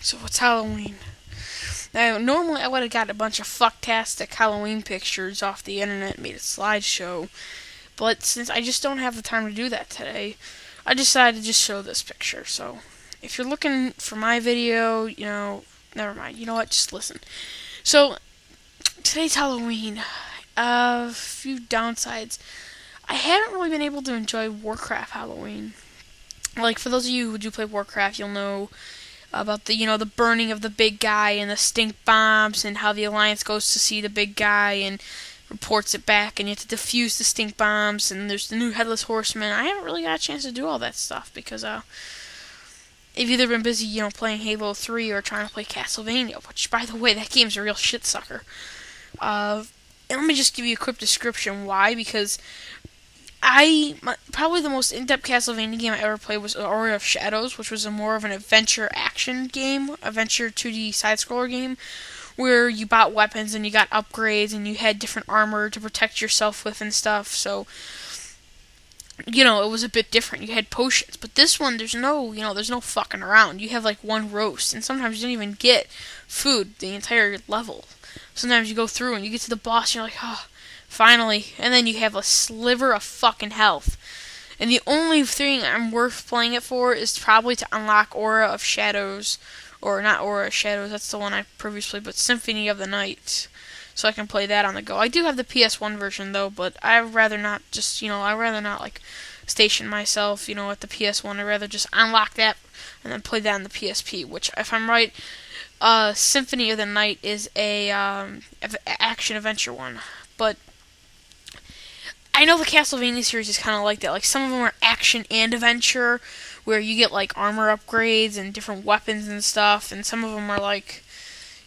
So it's Halloween. Now, normally I would have got a bunch of fucktastic Halloween pictures off the internet and made a slideshow, but since I just don't have the time to do that today, I decided to just show this picture. So, if you're looking for my video, never mind. You know what? Just listen. So, today's Halloween. A few downsides. I haven't really been able to enjoy Warcraft Halloween. Like, for those of you who do play Warcraft, you'll know about the burning of the big guy and the stink bombs and how the Alliance goes to see the big guy and reports it back and you have to defuse the stink bombs and there's the new Headless Horseman. I haven't really got a chance to do all that stuff because I've either been busy, playing Halo 3 or trying to play Castlevania, which, by the way, that game's a real shit sucker. And let me just give you a quick description why, because probably the most in-depth Castlevania game I ever played was Aura of Shadows, which was more of an adventure action game, adventure 2D side-scroller game, where you bought weapons and you got upgrades and you had different armor to protect yourself with and stuff. So, it was a bit different. You had potions, but this one there's no fucking around. You have like one roast, and sometimes you don't even get food the entire level. Sometimes you go through and you get to the boss and you're like, oh, finally, and then you have a sliver of fucking health. And the only thing I'm worth playing it for is probably to unlock Aura of Shadows, or not Aura of Shadows, that's the one I previously played, but Symphony of the Night, so I can play that on the go. I do have the PS1 version though, but I'd rather not like station myself, at the PS1. I'd rather just unlock that and then play that on the PSP, which, if I'm right, Symphony of the Night is a action adventure one, but I know the Castlevania series is kind of like that. Like, some of them are action and adventure, where you get, like, armor upgrades and different weapons and stuff, and some of them are, like,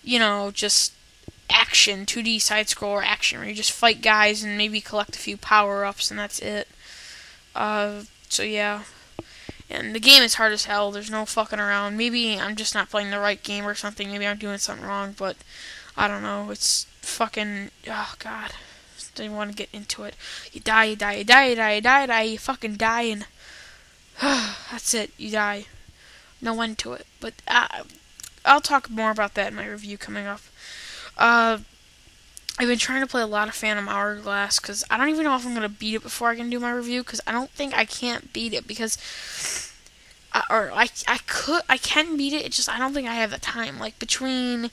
just action, 2D side-scroller action, where you just fight guys and maybe collect a few power-ups, and that's it. So, yeah. And the game is hard as hell. There's no fucking around. Maybe I'm just not playing the right game or something. Maybe I'm doing something wrong, but I don't know. It's fucking... Oh, God. Don't even want to get into it. You die, you fucking die, and that's it. You die. No end to it. But I'll talk more about that in my review coming up. I've been trying to play a lot of Phantom Hourglass because I don't even know if I'm gonna beat it before I can do my review, because I don't think I can't beat it, because I can beat it. It's just I don't think I have the time. Like, between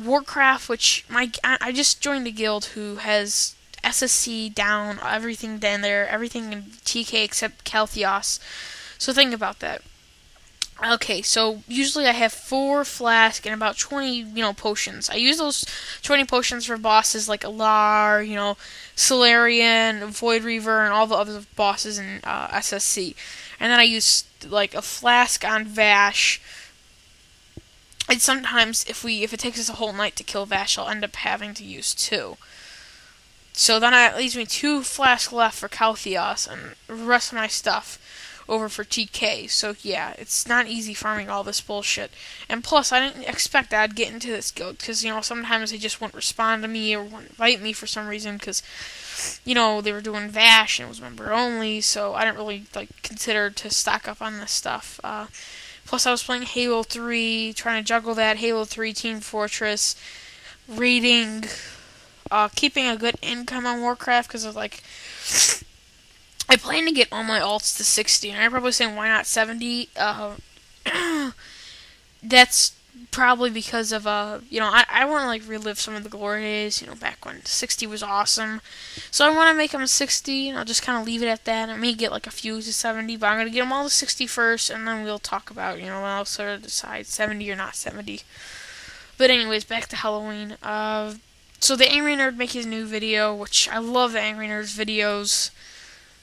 Warcraft, which I just joined a guild who has SSC down, everything down there, everything in TK except Caltheos. So think about that. Okay, so usually I have 4 flasks and about 20, potions. I use those 20 potions for bosses like Alar, Solarian, Void Reaver, and all the other bosses in SSC. And then I use like a flask on Vash. And sometimes, if it takes us a whole night to kill Vash, I'll end up having to use 2. So then that leaves me 2 flasks left for Caltheos, and the rest of my stuff over for TK. So yeah, it's not easy farming all this bullshit. And plus, I didn't expect that I'd get into this guild, because, sometimes they just wouldn't respond to me or wouldn't invite me for some reason, because, they were doing Vash and it was member only, so I didn't really, consider to stock up on this stuff. Plus, I was playing Halo 3, trying to juggle that, Halo 3, Team Fortress, raiding, keeping a good income on Warcraft, because I plan to get all my alts to 60, and I'm probably saying, why not 70? That's probably because of, I want to, relive some of the glory days, back when 60 was awesome. So I want to make them 60, and I'll just kind of leave it at that. I may get, a few to 70, but I'm going to get them all to 60 first, and then we'll talk about, I'll sort of decide 70 or not 70. But anyways, back to Halloween. So the Angry Nerd made his new video, which I love the Angry Nerd's videos.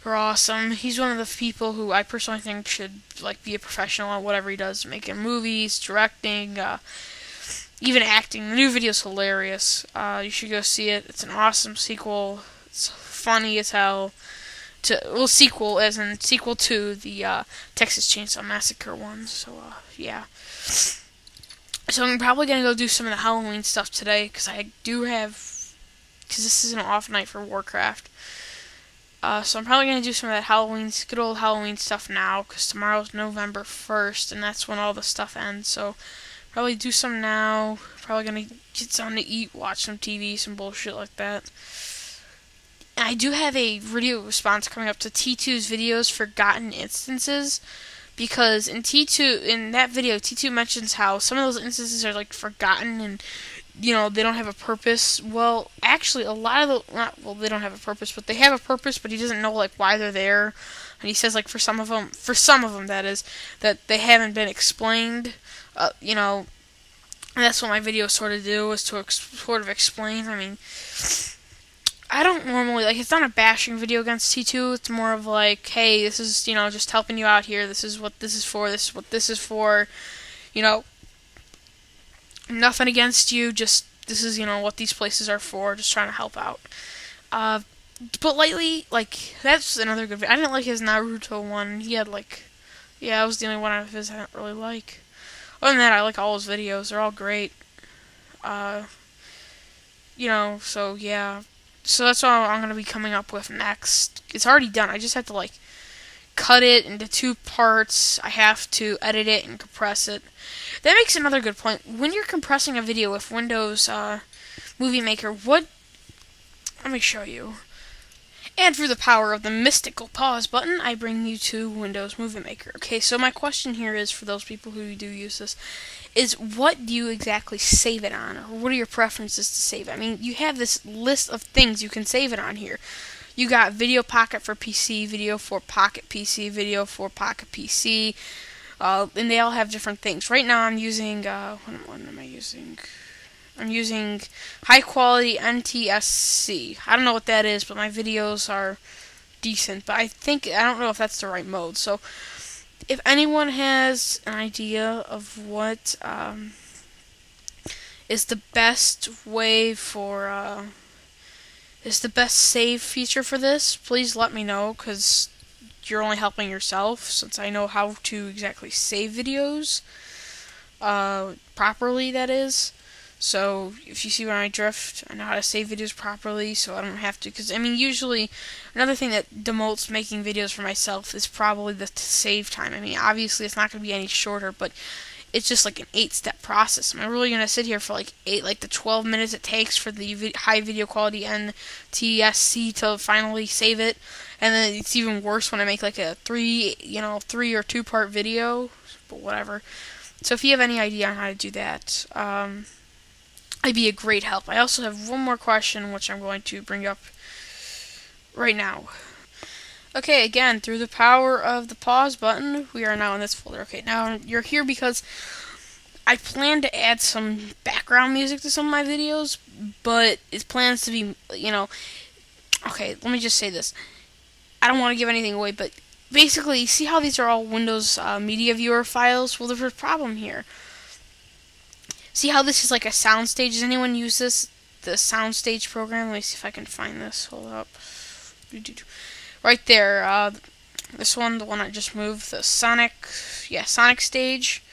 They're awesome. He's one of the people who I personally think should be a professional at whatever he does, making movies, directing, even acting. The new video's hilarious. You should go see it. It's an awesome sequel. It's funny as hell. Sequel as in sequel to the Texas Chainsaw Massacre one. So yeah. So I'm probably gonna go do some of the Halloween stuff today, because this is an off night for Warcraft. So I'm probably going to do some of that good old Halloween stuff now, because tomorrow's November 1st, and that's when all the stuff ends. So probably do some now. Probably going to get something to eat, watch some TV, some bullshit like that. And I do have a video response coming up to T2's videos, Forgotten Instances, because in that video, T2 mentions how some of those instances are like forgotten and they don't have a purpose. Well, actually, a lot of they don't have a purpose, but they have a purpose, but he doesn't know like why they're there. And he says like for some of them, that is, that they haven't been explained. And that's what my videos sort of do, is to sort of explain. I mean, I don't normally, it's not a bashing video against T2, it's more of like, hey, this is, just helping you out here, this is what this is for, this is what this is for, nothing against you, just, this is, what these places are for, just trying to help out. But lately, that's another good video. I didn't like his Naruto one, he had, that was the only one of his I didn't really like. Other than that, I like all his videos, they're all great. So, yeah. So that's what I'm going to be coming up with next. It's already done. I just have to, cut it into 2 parts. I have to edit it and compress it. That makes another good point. When you're compressing a video with Windows Movie Maker, let me show you. And through the power of the mystical pause button, I bring you to Windows Movie Maker. Okay, so my question here is, for those people who do use this, is what do you exactly save it on? Or what are your preferences to save it? I mean, you have this list of things you can save it on here. You got Video Pocket for PC, Video for Pocket PC, Video for Pocket PC, and they all have different things. Right now I'm using, what am I using? I'm using high quality NTSC. I don't know what that is, but my videos are decent. But I don't know if that's the right mode. So if anyone has an idea of what is the best way for is the best save feature for this, please let me know, because you're only helping yourself, since I know how to exactly save videos properly, that is. So, if you see when I drift, I know how to save videos properly, so I don't have to, because, I mean, usually, another thing that demotes making videos for myself is probably the save time. I mean, obviously, it's not going to be any shorter, but it's just like an 8-step process. Am I really going to sit here for the 12 minutes it takes for the high video quality NTSC to finally save it? And then it's even worse when I make like a 3 or 2-part video, but whatever. So if you have any idea on how to do that, it'd be a great help. I also have one more question, which I'm going to bring up right now. Okay, again, through the power of the pause button, we are now in this folder. Okay, now you're here because I plan to add some background music to some of my videos, but it plans to be, okay, let me just say this. I don't want to give anything away, but basically, see how these are all Windows Media Viewer files? Well, there's a problem here. See how this is like a soundstage? Does anyone use this? The soundstage program? Let me see if I can find this. Hold up. Right there. This one, the one I just moved. The Sonic Stage.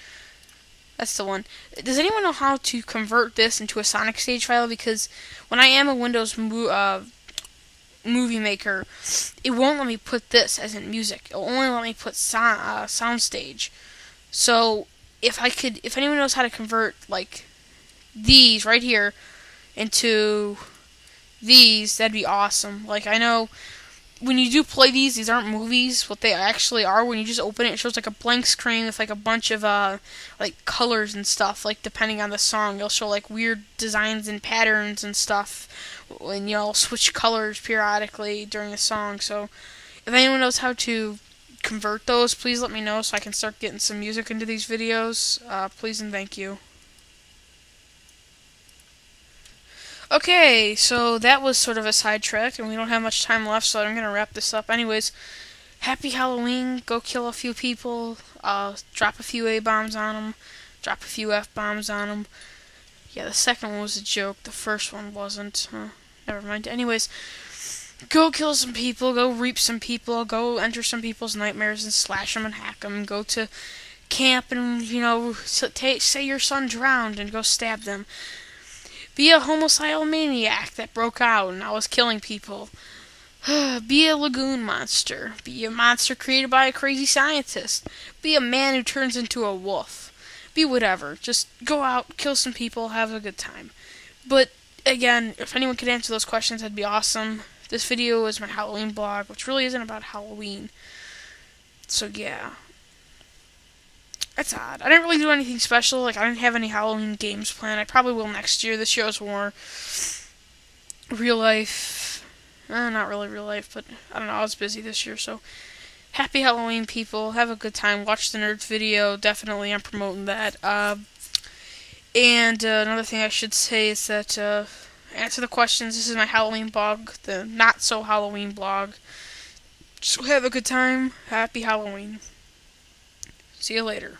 That's the one. Does anyone know how to convert this into a Sonic Stage file? Because when I am a Windows Movie Maker, it won't let me put this as in music. It'll only let me put soundstage. So if anyone knows how to convert these right here into these, that'd be awesome. I know when you do play these aren't movies. What they actually are, when you just open it, it shows a blank screen with a bunch of colors and stuff. Depending on the song, it'll show weird designs and patterns and stuff. And you'll switch colors periodically during the song. So if anyone knows how to convert those, please let me know so I can start getting some music into these videos. Please and thank you. Okay, so that was sort of a sidetrack, and we don't have much time left, so I'm going to wrap this up. Anyways, happy Halloween. Go kill a few people. Drop a few A-bombs on them. Drop a few F-bombs on them. Yeah, the second one was a joke. The first one wasn't. Never mind. Anyways, go kill some people. Go reap some people. Go enter some people's nightmares and slash them and hack them. Go to camp and, say your son drowned and go stab them. Be a homicidal maniac that broke out and I was killing people. Be a lagoon monster. Be a monster created by a crazy scientist. Be a man who turns into a wolf. Be whatever. Just go out, kill some people, have a good time. But again, if anyone could answer those questions, that'd be awesome. This video is my Halloween blog, which really isn't about Halloween. So yeah. That's odd. I didn't really do anything special. Like, I didn't have any Halloween games planned. I probably will next year. This year was more real life. Not really real life, but I don't know. I was busy this year, so happy Halloween, people. Have a good time. Watch the Nerds video. Definitely, I'm promoting that. And another thing I should say is that answer the questions. This is my Halloween blog, the Not So Halloween blog. So have a good time. Happy Halloween. See you later.